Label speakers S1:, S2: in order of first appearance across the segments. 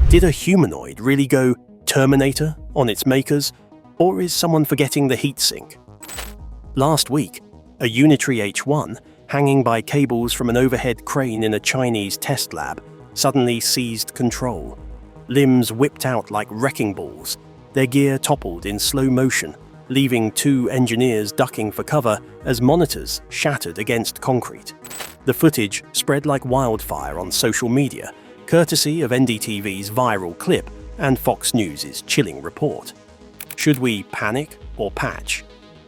S1: Did a humanoid really go Terminator on its makers, or is someone forgetting the heatsink? Last week, a unitary H1, hanging by cables from an overhead crane in a Chinese test lab, suddenly seized control. Limbs whipped out like wrecking balls, their gear toppled in slow motion, leaving 2 engineers ducking for cover as monitors shattered against concrete. The footage spread like wildfire on social media, courtesy of NDTV's viral clip and Fox News' chilling report. Should we panic or patch?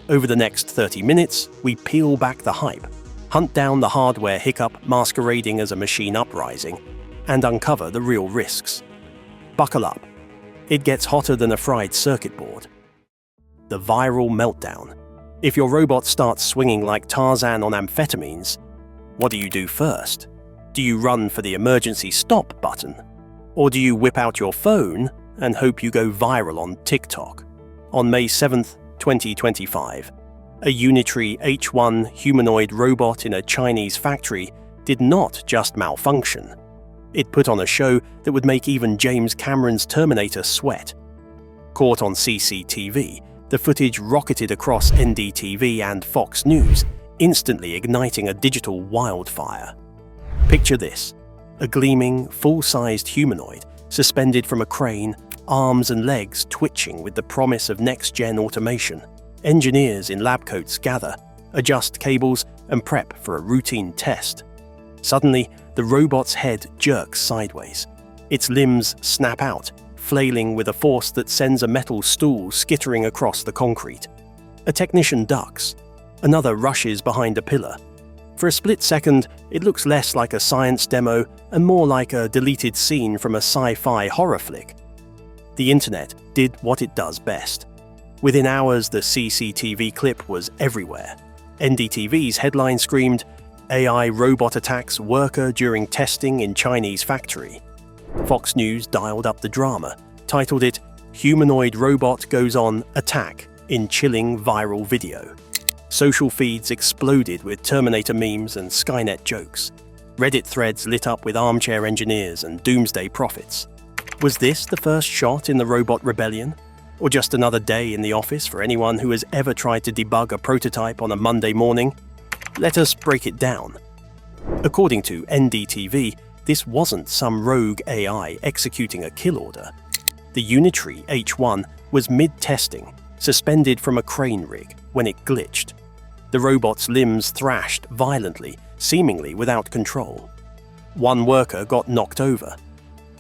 S1: Over the next 30 minutes, we peel back the hype, hunt down the hardware hiccup masquerading as a machine uprising, and uncover the real risks. Buckle up. It gets hotter than a fried circuit board. The viral meltdown. If your robot starts swinging like Tarzan on amphetamines, what do you do first? Do you run for the emergency stop button? Or do you whip out your phone and hope you go viral on TikTok? On May 7th, 2025, a unitary H1 humanoid robot in a Chinese factory did not just malfunction. It put on a show that would make even James Cameron's Terminator sweat. Caught on CCTV, the footage rocketed across NDTV and Fox News, instantly igniting a digital wildfire. Picture this: a gleaming, full-sized humanoid suspended from a crane, arms and legs twitching with the promise of next-gen automation. Engineers in lab coats gather, adjust cables, and prep for a routine test. Suddenly, the robot's head jerks sideways. Its limbs snap out, flailing with a force that sends a metal stool skittering across the concrete. A technician ducks. Another rushes behind a pillar. For a split second, it looks less like a science demo and more like a deleted scene from a sci-fi horror flick. The internet did what it does best. Within hours, the CCTV clip was everywhere. NDTV's headline screamed, "AI robot attacks worker during testing in Chinese factory." Fox News dialed up the drama, titled it, "Humanoid robot goes on attack in chilling viral video." Social feeds exploded with Terminator memes and Skynet jokes. Reddit threads lit up with armchair engineers and doomsday prophets. Was this the first shot in the robot rebellion? Or just another day in the office for anyone who has ever tried to debug a prototype on a Monday morning? Let us break it down. According to NDTV, this wasn't some rogue AI executing a kill order. The unitary H1 was mid-testing, suspended from a crane rig, when it glitched. The robot's limbs thrashed violently, seemingly without control. One worker got knocked over.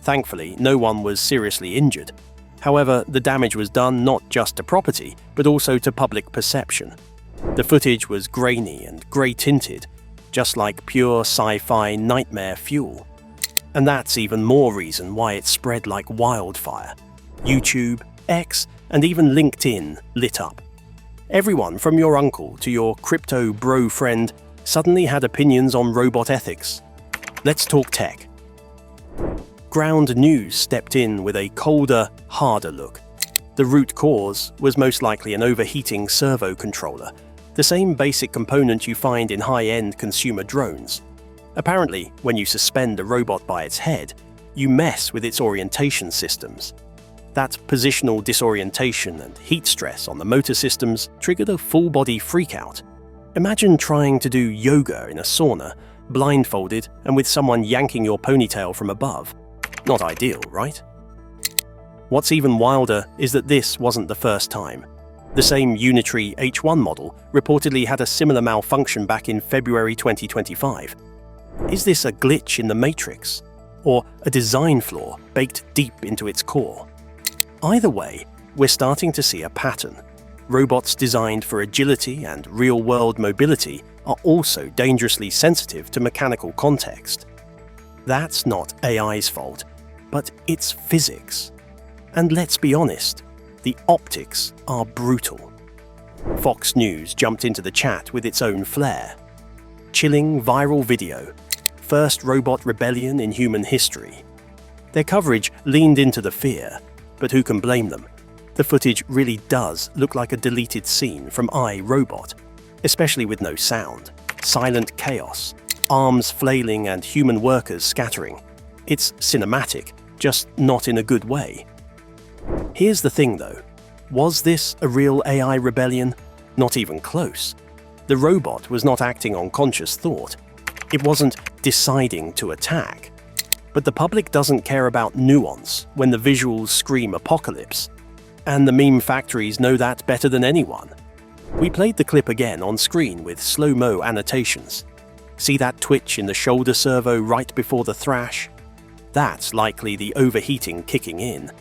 S1: Thankfully, no one was seriously injured. However, the damage was done not just to property, but also to public perception. The footage was grainy and grey-tinted, just like pure sci-fi nightmare fuel. And that's even more reason why it spread like wildfire. YouTube, X, and even LinkedIn lit up. Everyone from your uncle to your crypto bro friend suddenly had opinions on robot ethics. Let's talk tech. Ground News stepped in with a colder, harder look. The root cause was most likely an overheating servo controller, the same basic component you find in high-end consumer drones. Apparently, when you suspend a robot by its head, you mess with its orientation systems. That positional disorientation and heat stress on the motor systems triggered a full-body freakout. Imagine trying to do yoga in a sauna, blindfolded and with someone yanking your ponytail from above. Not ideal, right? What's even wilder is that this wasn't the first time. The same unitary H1 model reportedly had a similar malfunction back in February 2025. Is this a glitch in the matrix? Or a design flaw baked deep into its core? Either way, we're starting to see a pattern. Robots designed for agility and real-world mobility are also dangerously sensitive to mechanical context. That's not AI's fault, but it's physics. And let's be honest, the optics are brutal. Fox News jumped into the chat with its own flair. Chilling viral video. First robot rebellion in human history. Their coverage leaned into the fear, but who can blame them? The footage really does look like a deleted scene from I, Robot, especially with no sound. Silent chaos, arms flailing and human workers scattering. It's cinematic, just not in a good way. Here's the thing though, was this a real AI rebellion? Not even close. The robot was not acting on conscious thought. It wasn't deciding to attack. But the public doesn't care about nuance when the visuals scream apocalypse. And the meme factories know that better than anyone. We played the clip again on screen with slow-mo annotations. See that twitch in the shoulder servo right before the thrash? That's likely the overheating kicking in.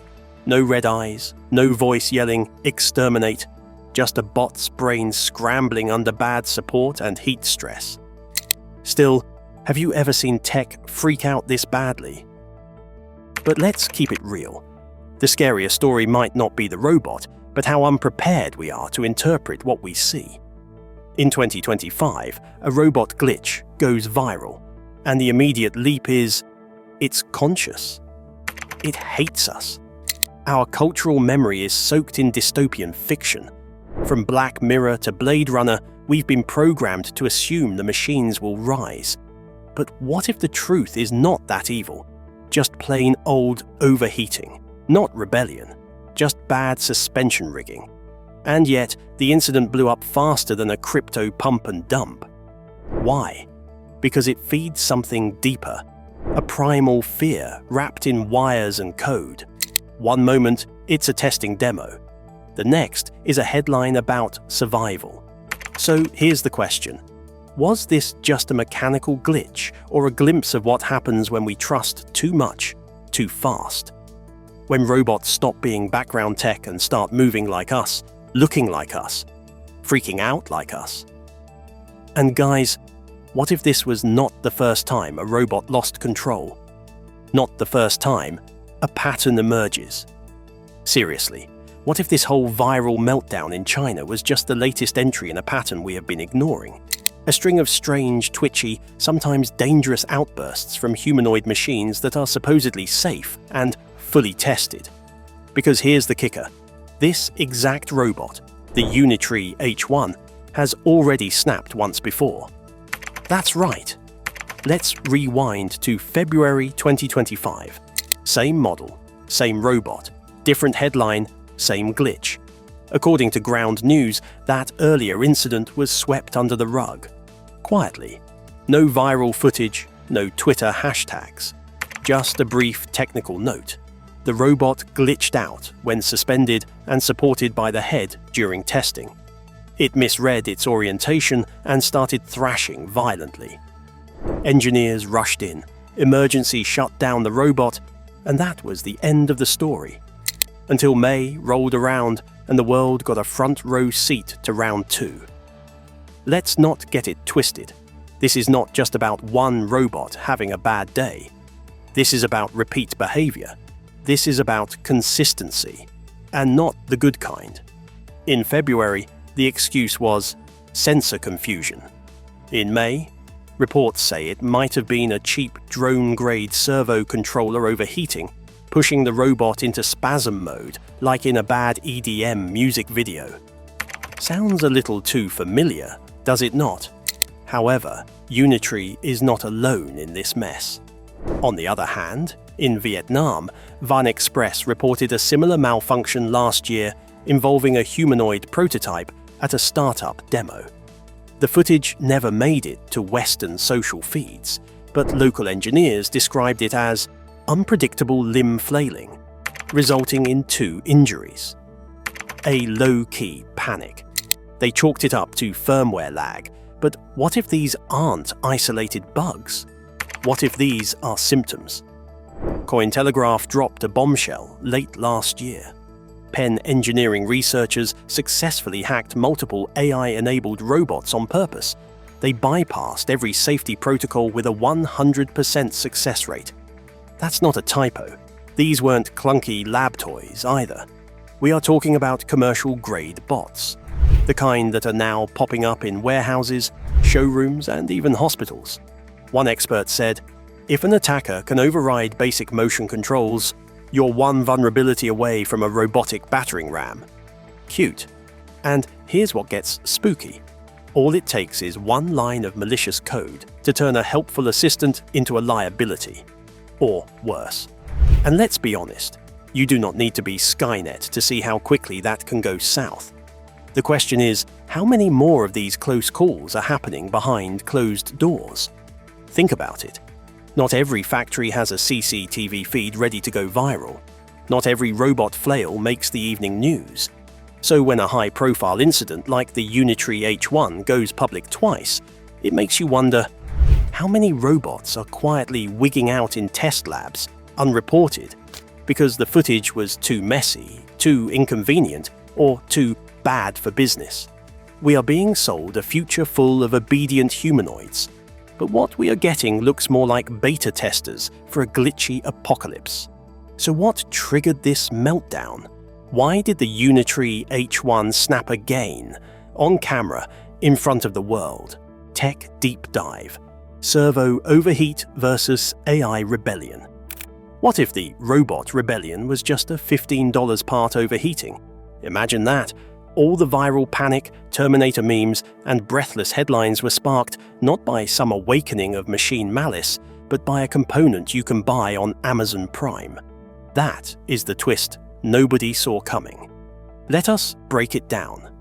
S1: No red eyes, no voice yelling, "Exterminate," just a bot's brain scrambling under bad support and heat stress. Still, have you ever seen tech freak out this badly? But let's keep it real. The scarier story might not be the robot, but how unprepared we are to interpret what we see. In 2025, a robot glitch goes viral, and the immediate leap is, it's conscious. It hates us. Our cultural memory is soaked in dystopian fiction. From Black Mirror to Blade Runner, we've been programmed to assume the machines will rise. But what if the truth is not that evil? Just plain old overheating, not rebellion, just bad suspension rigging. And yet, the incident blew up faster than a crypto pump and dump. Why? Because it feeds something deeper, a primal fear wrapped in wires and code. One moment, it's a testing demo. The next is a headline about survival. So here's the question. Was this just a mechanical glitch or a glimpse of what happens when we trust too much, too fast? When robots stop being background tech and start moving like us, looking like us, freaking out like us? And guys, what if this was not the first time a robot lost control? Not the first time a pattern emerges. Seriously, what if this whole viral meltdown in China was just the latest entry in a pattern we have been ignoring? A string of strange, twitchy, sometimes dangerous outbursts from humanoid machines that are supposedly safe and fully tested. Because here's the kicker. This exact robot, the Unitree H1, has already snapped once before. That's right. Let's rewind to February 2025. Same model, same robot, different headline, same glitch. According to Ground News, that earlier incident was swept under the rug. Quietly. No viral footage, no Twitter hashtags. Just a brief technical note. The robot glitched out when suspended and supported by the head during testing. It misread its orientation and started thrashing violently. Engineers rushed in, emergency shut down the robot, and that was the end of the story. Until May rolled around and the world got a front row seat to round 2. Let's not get it twisted. This is not just about one robot having a bad day. This is about repeat behavior. This is about consistency, and not the good kind. In February, the excuse was sensor confusion. In May, reports say it might have been a cheap drone-grade servo controller overheating, pushing the robot into spasm mode like in a bad EDM music video. Sounds a little too familiar, does it not? However, Unitree is not alone in this mess. On the other hand, in Vietnam, Van Express reported a similar malfunction last year involving a humanoid prototype at a startup demo. The footage never made it to Western social feeds, but local engineers described it as unpredictable limb flailing, resulting in 2 injuries. A low-key panic. They chalked it up to firmware lag, but what if these aren't isolated bugs? What if these are symptoms? Cointelegraph dropped a bombshell late last year. Penn Engineering researchers successfully hacked multiple AI-enabled robots on purpose. They bypassed every safety protocol with a 100% success rate. That's not a typo. These weren't clunky lab toys either. We are talking about commercial-grade bots, the kind that are now popping up in warehouses, showrooms, and even hospitals. One expert said, "If an attacker can override basic motion controls, you're one vulnerability away from a robotic battering ram." Cute. And here's what gets spooky. All it takes is one line of malicious code to turn a helpful assistant into a liability. Or worse. And let's be honest, you do not need to be Skynet to see how quickly that can go south. The question is, how many more of these close calls are happening behind closed doors? Think about it. Not every factory has a CCTV feed ready to go viral. Not every robot flail makes the evening news. So when a high-profile incident like the Unitree H1 goes public twice, it makes you wonder, how many robots are quietly wigging out in test labs, unreported, because the footage was too messy, too inconvenient, or too bad for business? We are being sold a future full of obedient humanoids, but what we are getting looks more like beta testers for a glitchy apocalypse. So what triggered this meltdown? Why did the Unitree H1 snap again, on camera, in front of the world? Tech Deep Dive. Servo overheat versus AI rebellion. What if the robot rebellion was just a $15 part overheating? Imagine that. All the viral panic, Terminator memes, and breathless headlines were sparked not by some awakening of machine malice, but by a component you can buy on Amazon Prime. That is the twist nobody saw coming. Let us break it down.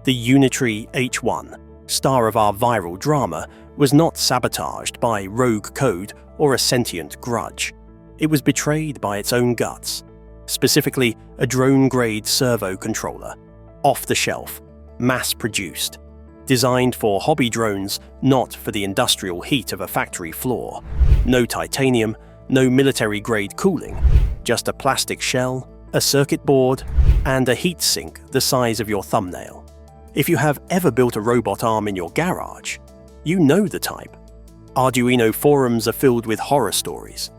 S1: The Unitree H1, star of our viral drama, was not sabotaged by rogue code or a sentient grudge. It was betrayed by its own guts, specifically a drone-grade servo controller, off-the-shelf, mass-produced, designed for hobby drones, not for the industrial heat of a factory floor. No titanium, no military-grade cooling, just a plastic shell, a circuit board, and a heat sink the size of your thumbnail. If you have ever built a robot arm in your garage, you know the type. Arduino forums are filled with horror stories.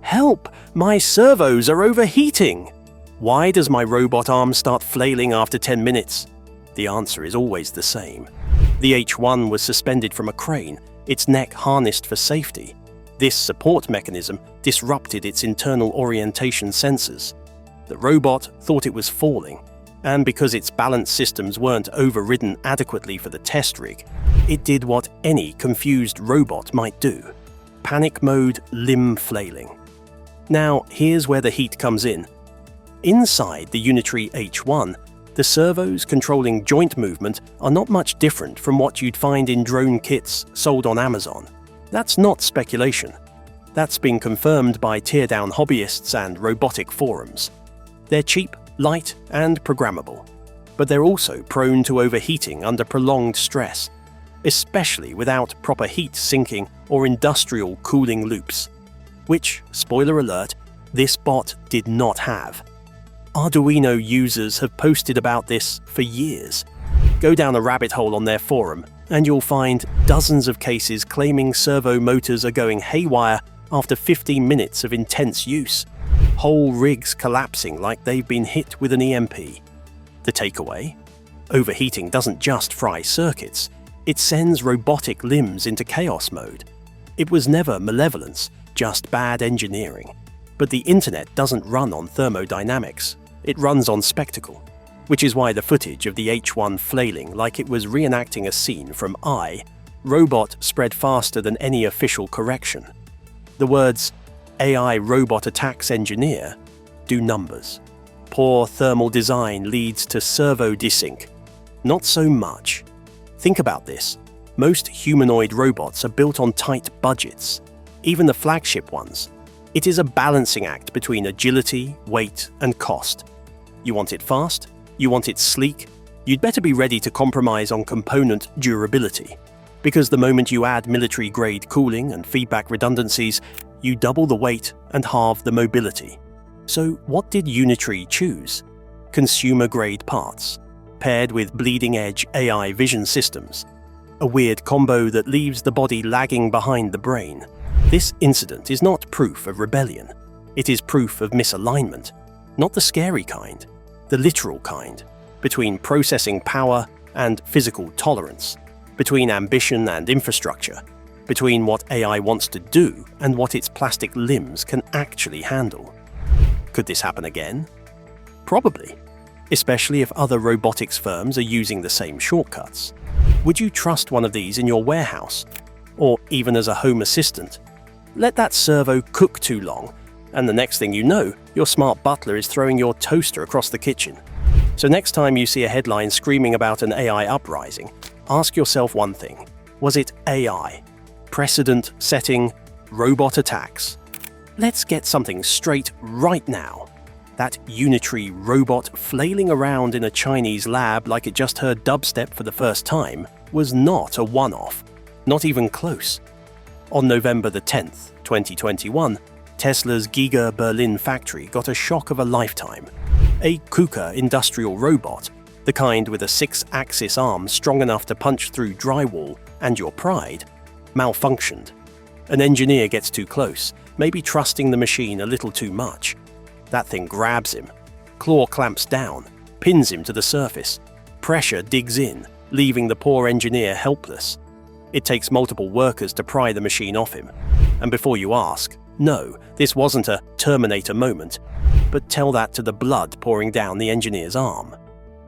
S1: Help! My servos are overheating! Why does my robot arm start flailing after 10 minutes? The answer is always the same. The H1 was suspended from a crane, its neck harnessed for safety. This support mechanism disrupted its internal orientation sensors. The robot thought it was falling, and because its balance systems weren't overridden adequately for the test rig, it did what any confused robot might do: panic mode limb flailing. Now, here's where the heat comes in. Inside the Unitree H1, the servos controlling joint movement are not much different from what you'd find in drone kits sold on Amazon. That's not speculation. That's been confirmed by teardown hobbyists and robotic forums. They're cheap, light, and programmable, but they're also prone to overheating under prolonged stress, especially without proper heat sinking or industrial cooling loops, which, spoiler alert, this bot did not have. Arduino users have posted about this for years. Go down a rabbit hole on their forum, and you'll find dozens of cases claiming servo motors are going haywire after 15 minutes of intense use. Whole rigs collapsing like they've been hit with an EMP. The takeaway? Overheating doesn't just fry circuits, it sends robotic limbs into chaos mode. It was never malevolence, just bad engineering. But the internet doesn't run on thermodynamics, it runs on spectacle. Which is why the footage of the H1 flailing like it was reenacting a scene from Robot spread faster than any official correction. The words, AI robot attacks engineer, do numbers. Poor thermal design leads to servo desync. Not so much. Think about this. Most humanoid robots are built on tight budgets, even the flagship ones. It is a balancing act between agility, weight, and cost. You want it fast? You want it sleek? You'd better be ready to compromise on component durability. Because the moment you add military-grade cooling and feedback redundancies, you double the weight and halve the mobility. So what did Unitree choose? Consumer-grade parts, paired with bleeding-edge AI vision systems. A weird combo that leaves the body lagging behind the brain. This incident is not proof of rebellion. It is proof of misalignment. Not the scary kind, the literal kind, between processing power and physical tolerance, between ambition and infrastructure, between what AI wants to do and what its plastic limbs can actually handle. Could this happen again? Probably, especially if other robotics firms are using the same shortcuts. Would you trust one of these in your warehouse? Or even as a home assistant? Let that servo cook too long, And the next thing you know, your smart butler is throwing your toaster across the kitchen. So next time you see a headline screaming about an AI uprising, ask yourself one thing. Was it AI? Precedent-setting robot attacks? Let's get something straight right now. That unitary robot flailing around in a Chinese lab like it just heard dubstep for the first time was not a one-off, not even close. On November the 10th, 2021, Tesla's Giga Berlin factory got a shock of a lifetime. A KUKA industrial robot, the kind with a 6-axis arm strong enough to punch through drywall and your pride, malfunctioned. An engineer gets too close, maybe trusting the machine a little too much. That thing grabs him. Claw clamps down, pins him to the surface. Pressure digs in, leaving the poor engineer helpless. It takes multiple workers to pry the machine off him. And before you ask, no, this wasn't a Terminator moment, but tell that to the blood pouring down the engineer's arm.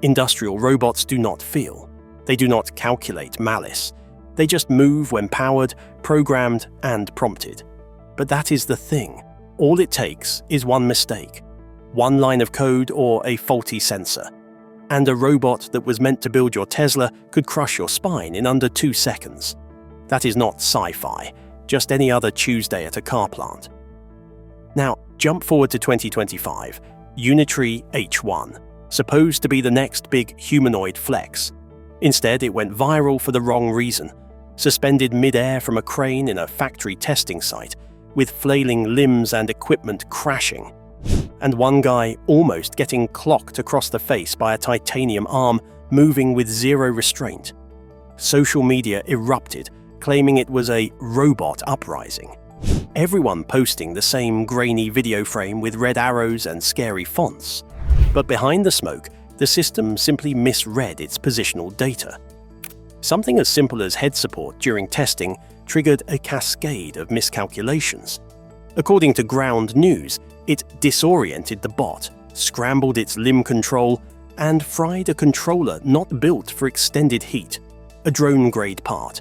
S1: Industrial robots do not feel. They do not calculate malice. They just move when powered, programmed, and prompted. But that is the thing. All it takes is one mistake, one line of code or a faulty sensor. And a robot that was meant to build your Tesla could crush your spine in under 2 seconds. That is not sci-fi, just any other Tuesday at a car plant. Now, jump forward to 2025, Unitary H1, supposed to be the next big humanoid flex. Instead, it went viral for the wrong reason. Suspended mid-air from a crane in a factory testing site, with flailing limbs and equipment crashing. And one guy almost getting clocked across the face by a titanium arm moving with zero restraint. Social media erupted, claiming it was a robot uprising. Everyone posting the same grainy video frame with red arrows and scary fonts. But behind the smoke, the system simply misread its positional data. Something as simple as head support during testing triggered a cascade of miscalculations. According to Ground News, it disoriented the bot, scrambled its limb control, and fried a controller not built for extended heat, a drone-grade part,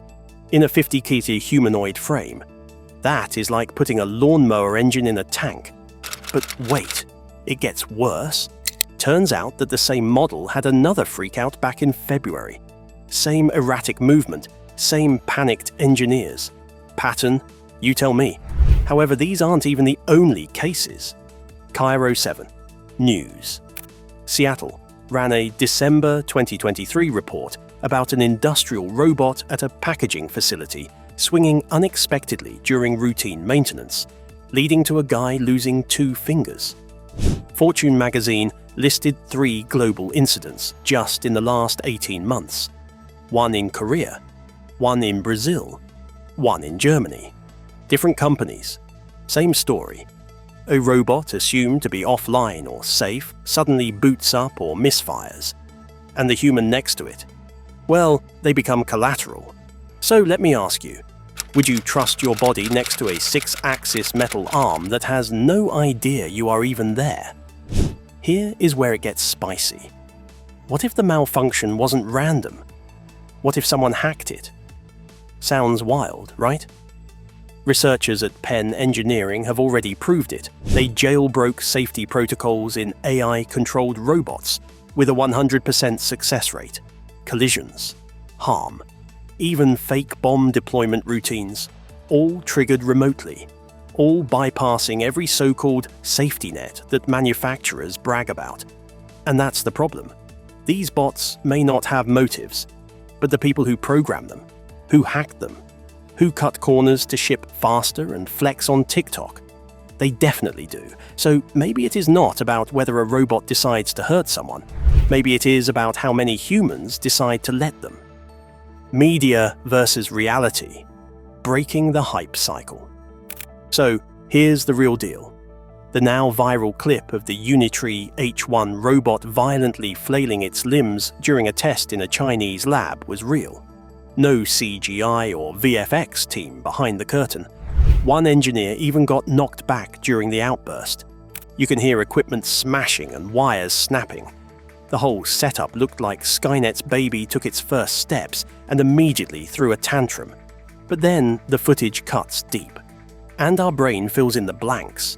S1: in a 50-kg humanoid frame. That is like putting a lawnmower engine in a tank. But wait, it gets worse. Turns out that the same model had another freakout back in February. Same erratic movement, same panicked engineers. Pattern? You tell me. However, these aren't even the only cases. Cairo 7. News. Seattle ran a December 2023 report about an industrial robot at a packaging facility swinging unexpectedly during routine maintenance, leading to a guy losing 2 fingers. Fortune magazine listed 3 global incidents just in the last 18 months. 1 in Korea, 1 in Brazil, 1 in Germany. Different companies, same story. A robot assumed to be offline or safe suddenly boots up or misfires. And the human next to it? Well, they become collateral. So let me ask you, would you trust your body next to a 6-axis metal arm that has no idea you are even there? Here is where it gets spicy. What if the malfunction wasn't random? What if someone hacked it? Sounds wild, right? Researchers at Penn Engineering have already proved it. They jailbroke safety protocols in AI-controlled robots with a 100% success rate. Collisions, harm, even fake bomb deployment routines, all triggered remotely, all bypassing every so-called safety net that manufacturers brag about. And that's the problem. These bots may not have motives, but the people who program them, who hacked them, who cut corners to ship faster and flex on TikTok, they definitely do. So maybe it is not about whether a robot decides to hurt someone. Maybe it is about how many humans decide to let them. Media versus reality. Breaking the hype cycle. So here's the real deal. The now viral clip of the Unitary H1 robot violently flailing its limbs during a test in a Chinese lab was real. No CGI or VFX team behind the curtain. One engineer even got knocked back during the outburst. You can hear equipment smashing and wires snapping. The whole setup looked like Skynet's baby took its first steps and immediately threw a tantrum. But then the footage cuts deep. And our brain fills in the blanks.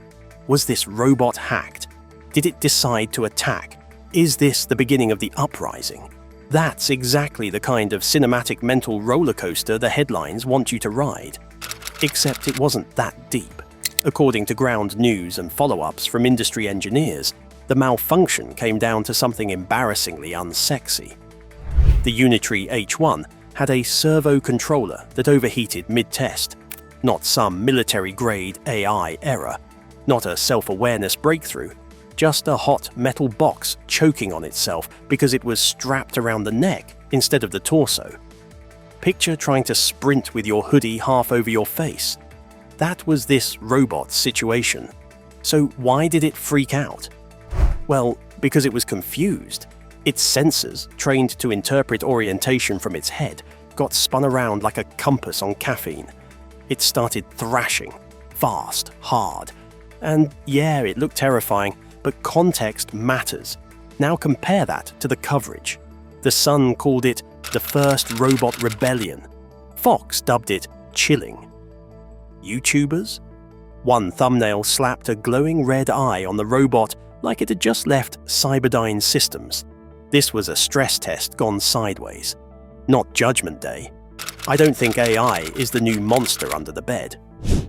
S1: Was this robot hacked? Did it decide to attack? Is this the beginning of the uprising? That's exactly the kind of cinematic mental roller coaster the headlines want you to ride. Except it wasn't that deep. According to ground news and follow-ups from industry engineers, the malfunction came down to something embarrassingly unsexy. The Unitree H1 had a servo controller that overheated mid-test. Not some military-grade AI error, not a self-awareness breakthrough, just a hot metal box choking on itself because it was strapped around the neck instead of the torso. Picture trying to sprint with your hoodie half over your face. That was this robot's situation. So why did it freak out? Well, because it was confused. Its sensors, trained to interpret orientation from its head, got spun around like a compass on caffeine. It started thrashing, fast, hard. And yeah, it looked terrifying, but context matters. Now compare that to the coverage. The Sun called it the first robot rebellion. Fox dubbed it chilling. YouTubers? One thumbnail slapped a glowing red eye on the robot like it had just left Cyberdyne Systems. This was a stress test gone sideways. Not Judgment Day. I don't think AI is the new monster under the bed.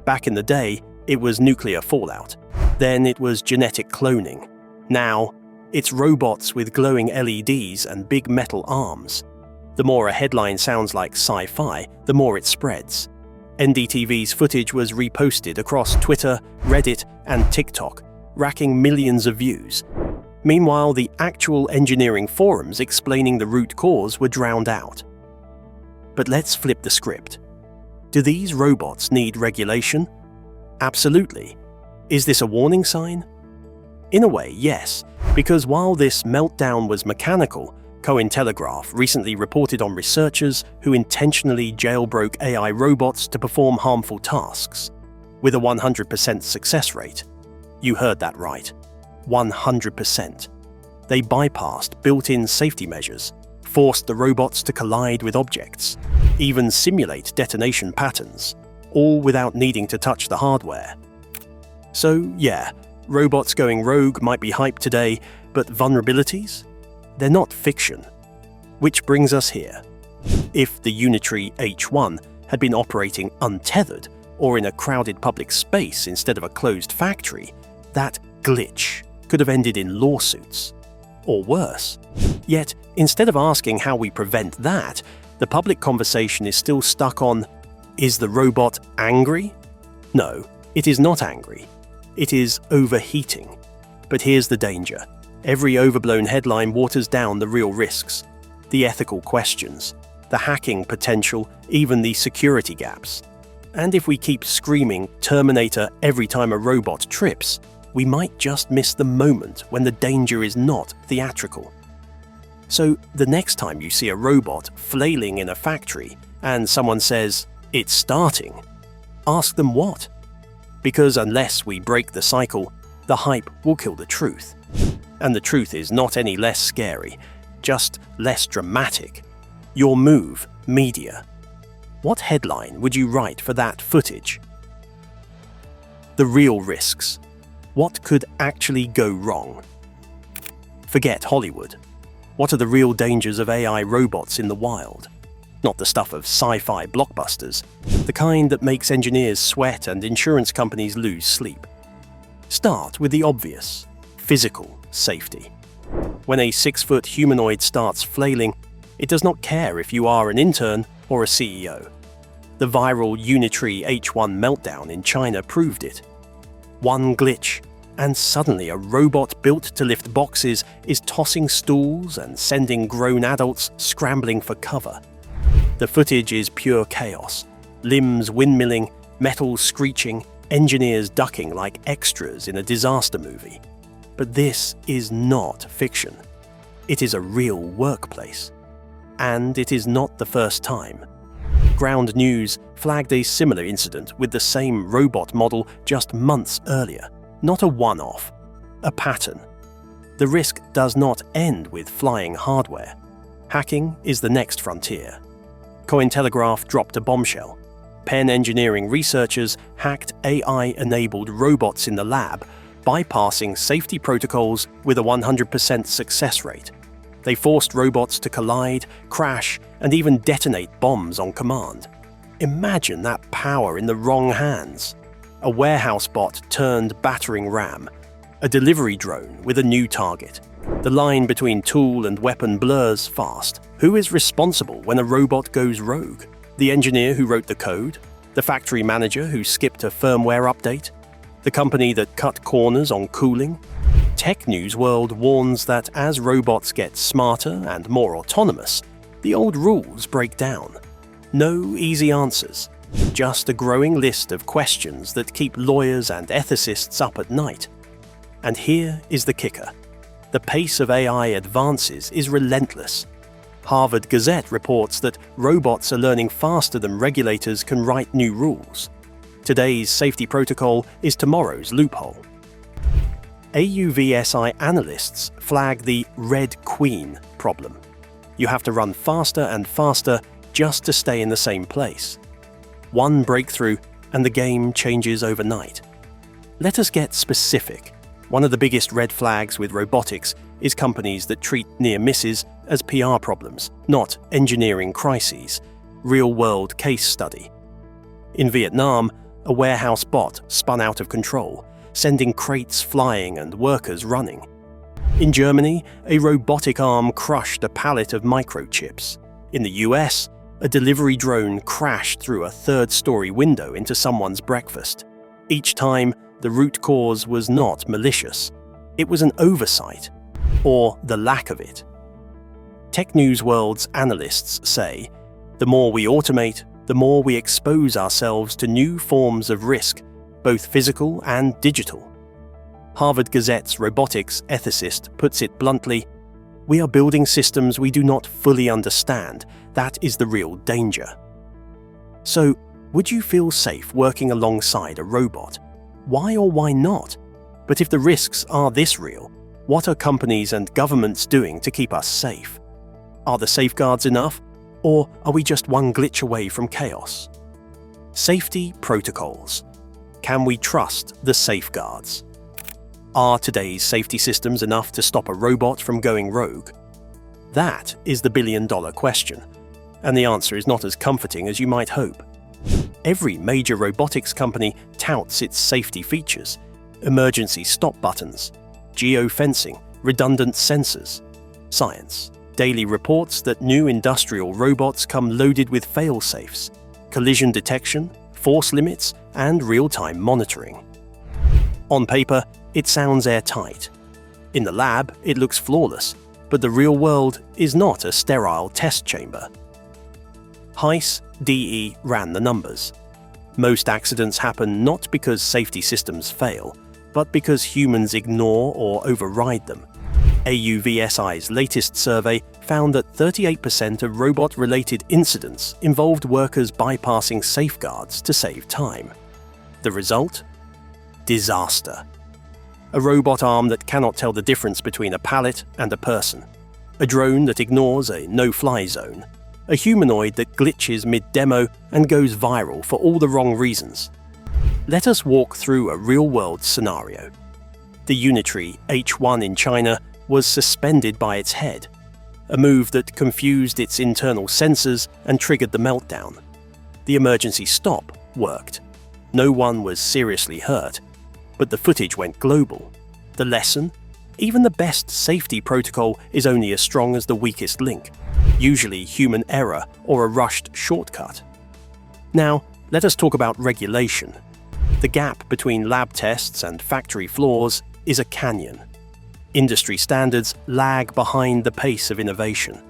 S1: Back in the day, it was nuclear fallout. Then it was genetic cloning. Now, it's robots with glowing LEDs and big metal arms. The more a headline sounds like sci-fi, the more it spreads. NDTV's footage was reposted across Twitter, Reddit, and TikTok, racking millions of views. Meanwhile, the actual engineering forums explaining the root cause were drowned out. But let's flip the script. Do these robots need regulation? Absolutely. Is this a warning sign? In a way, yes, because while this meltdown was mechanical, Cointelegraph recently reported on researchers who intentionally jailbroke AI robots to perform harmful tasks, with a 100% success rate. You heard that right. 100%. They bypassed built-in safety measures, forced the robots to collide with objects, even simulate detonation patterns, all without needing to touch the hardware. So yeah, robots going rogue might be hype today, but vulnerabilities? They're not fiction. Which brings us here. If the Unitree H1 had been operating untethered or in a crowded public space instead of a closed factory, that glitch could have ended in lawsuits. Or worse. Yet, instead of asking how we prevent that, the public conversation is still stuck on, is the robot angry? No, it is not angry. It is overheating. But here's the danger. Every overblown headline waters down the real risks, the ethical questions, the hacking potential, even the security gaps. And if we keep screaming Terminator every time a robot trips, we might just miss the moment when the danger is not theatrical. So the next time you see a robot flailing in a factory and someone says, "It's starting," ask them what? Because unless we break the cycle, the hype will kill the truth. And the truth is not any less scary, just less dramatic. Your move, media. What headline would you write for that footage? The real risks. What could actually go wrong? Forget Hollywood. What are the real dangers of AI robots in the wild? Not the stuff of sci-fi blockbusters, the kind that makes engineers sweat and insurance companies lose sleep. Start with the obvious, physical safety. When a 6-foot humanoid starts flailing, it does not care if you are an intern or a CEO. The viral Unitree H1 meltdown in China proved it. One glitch, and suddenly a robot built to lift boxes is tossing stools and sending grown adults scrambling for cover. The footage is pure chaos. Limbs windmilling, metal screeching, engineers ducking like extras in a disaster movie. But this is not fiction. It is a real workplace. And it is not the first time. Ground News flagged a similar incident with the same robot model just months earlier. Not a one-off, a pattern. The risk does not end with flying hardware. Hacking is the next frontier. Cointelegraph dropped a bombshell. Penn Engineering researchers hacked AI-enabled robots in the lab, bypassing safety protocols with a 100% success rate. They forced robots to collide, crash, and even detonate bombs on command. Imagine that power in the wrong hands. A warehouse bot turned battering ram, a delivery drone with a new target. The line between tool and weapon blurs fast. Who is responsible when a robot goes rogue? The engineer who wrote the code? The factory manager who skipped a firmware update? The company that cut corners on cooling? Tech News World warns that as robots get smarter and more autonomous, the old rules break down. No easy answers, just a growing list of questions that keep lawyers and ethicists up at night. And here is the kicker. The pace of AI advances is relentless. Harvard Gazette reports that robots are learning faster than regulators can write new rules. Today's safety protocol is tomorrow's loophole. AUVSI analysts flag the Red Queen problem. You have to run faster and faster just to stay in the same place. One breakthrough and the game changes overnight. Let us get specific. One of the biggest red flags with robotics is companies that treat near misses as PR problems, not engineering crises. Real-world case study. In Vietnam, a warehouse bot spun out of control, sending crates flying and workers running. In Germany, a robotic arm crushed a pallet of microchips. In the US, a delivery drone crashed through a third-story window into someone's breakfast. Each time, the root cause was not malicious. It was an oversight, or the lack of it. Tech News World's analysts say, the more we automate, the more we expose ourselves to new forms of risk, both physical and digital. Harvard Gazette's robotics ethicist puts it bluntly, we are building systems we do not fully understand. That is the real danger. So, would you feel safe working alongside a robot? Why or why not? But if the risks are this real, what are companies and governments doing to keep us safe? Are the safeguards enough? Or are we just one glitch away from chaos? Safety protocols. Can we trust the safeguards? Are today's safety systems enough to stop a robot from going rogue? That is the billion-dollar question, and the answer is not as comforting as you might hope. Every major robotics company touts its safety features: emergency stop buttons, geofencing, redundant sensors. Science. Daily reports that new industrial robots come loaded with fail-safes, collision detection, force limits, and real-time monitoring. On paper, it sounds airtight. In the lab, it looks flawless, but the real world is not a sterile test chamber. Heiss DE ran the numbers. Most accidents happen not because safety systems fail, but because humans ignore or override them. AUVSI's latest survey found that 38% of robot-related incidents involved workers bypassing safeguards to save time. The result? Disaster. A robot arm that cannot tell the difference between a pallet and a person. A drone that ignores a no-fly zone. A humanoid that glitches mid-demo and goes viral for all the wrong reasons. Let us walk through a real-world scenario. The Unitary H1 in China was suspended by its head, a move that confused its internal sensors and triggered the meltdown. The emergency stop worked. No one was seriously hurt, but the footage went global. The lesson? Even the best safety protocol is only as strong as the weakest link, usually human error or a rushed shortcut. Now, let us talk about regulation. The gap between lab tests and factory floors is a canyon. Industry standards lag behind the pace of innovation.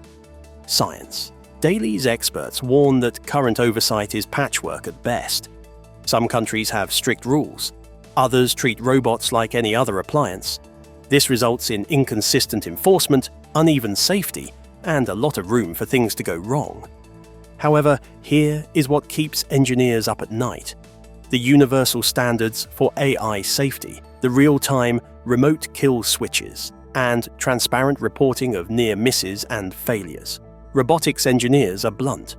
S1: Science. Daily's experts warn that current oversight is patchwork at best. Some countries have strict rules. Others treat robots like any other appliance. This results in inconsistent enforcement, uneven safety, and a lot of room for things to go wrong. However, here is what keeps engineers up at night: the universal standards for AI safety, the real-time remote kill switches, and transparent reporting of near misses and failures. Robotics engineers are blunt.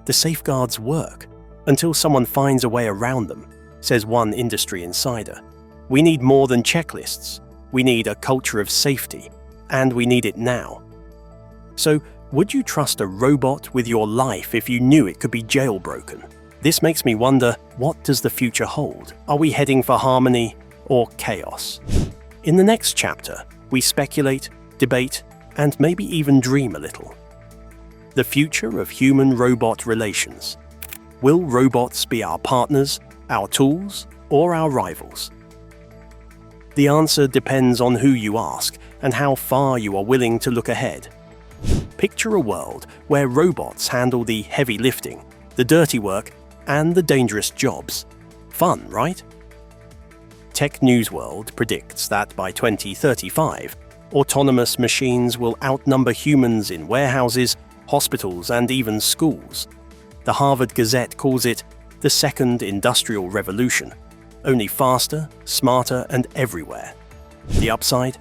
S1: The safeguards work until someone finds a way around them, says one industry insider. We need more than checklists. We need a culture of safety, and we need it now. So, would you trust a robot with your life if you knew it could be jailbroken? This makes me wonder, what does the future hold? Are we heading for harmony or chaos? In the next chapter, we speculate, debate, and maybe even dream a little. The future of human-robot relations. Will robots be our partners, our tools, or our rivals? The answer depends on who you ask and how far you are willing to look ahead. Picture a world where robots handle the heavy lifting, the dirty work, and the dangerous jobs. Fun, right? Tech News World predicts that by 2035, autonomous machines will outnumber humans in warehouses, hospitals, and even schools. The Harvard Gazette calls it the second industrial revolution, only faster, smarter, and everywhere. The upside?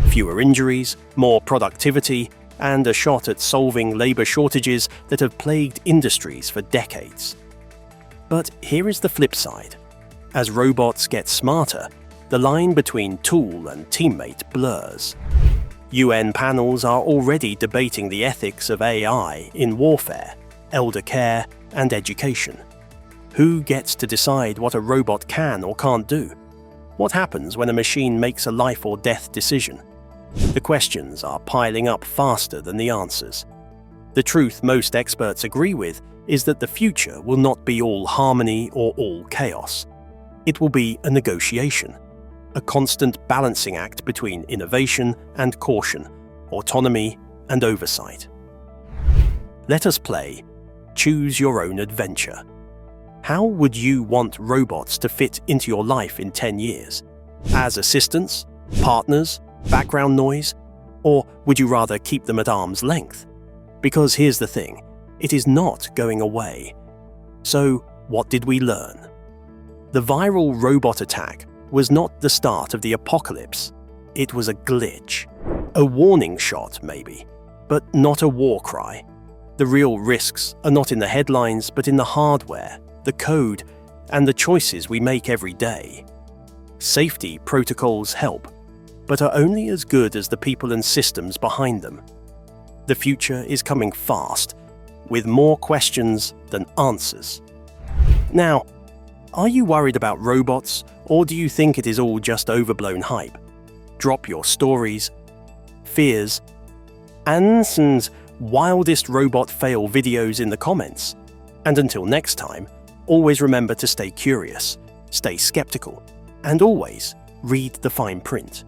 S1: Fewer injuries, more productivity, and a shot at solving labor shortages that have plagued industries for decades. But here is the flip side. As robots get smarter, the line between tool and teammate blurs. UN panels are already debating the ethics of AI in warfare, elder care, and education. Who gets to decide what a robot can or can't do? What happens when a machine makes a life or death decision? The questions are piling up faster than the answers. The truth most experts agree with is that the future will not be all harmony or all chaos. It will be a negotiation, a constant balancing act between innovation and caution, autonomy and oversight. Let us play Choose Your Own Adventure. How would you want robots to fit into your life in 10 years? As assistants, partners, background noise? Or would you rather keep them at arm's length? Because here's the thing, it is not going away. So, what did we learn? The viral robot attack was not the start of the apocalypse. It was a glitch. A warning shot, maybe, but not a war cry. The real risks are not in the headlines, but in the hardware, the code, and the choices we make every day. Safety protocols help, but are only as good as the people and systems behind them. The future is coming fast, with more questions than answers. Now, are you worried about robots, or do you think it is all just overblown hype? Drop your stories, fears, and wildest robot fail videos in the comments. And until next time, always remember to stay curious, stay skeptical, and always read the fine print.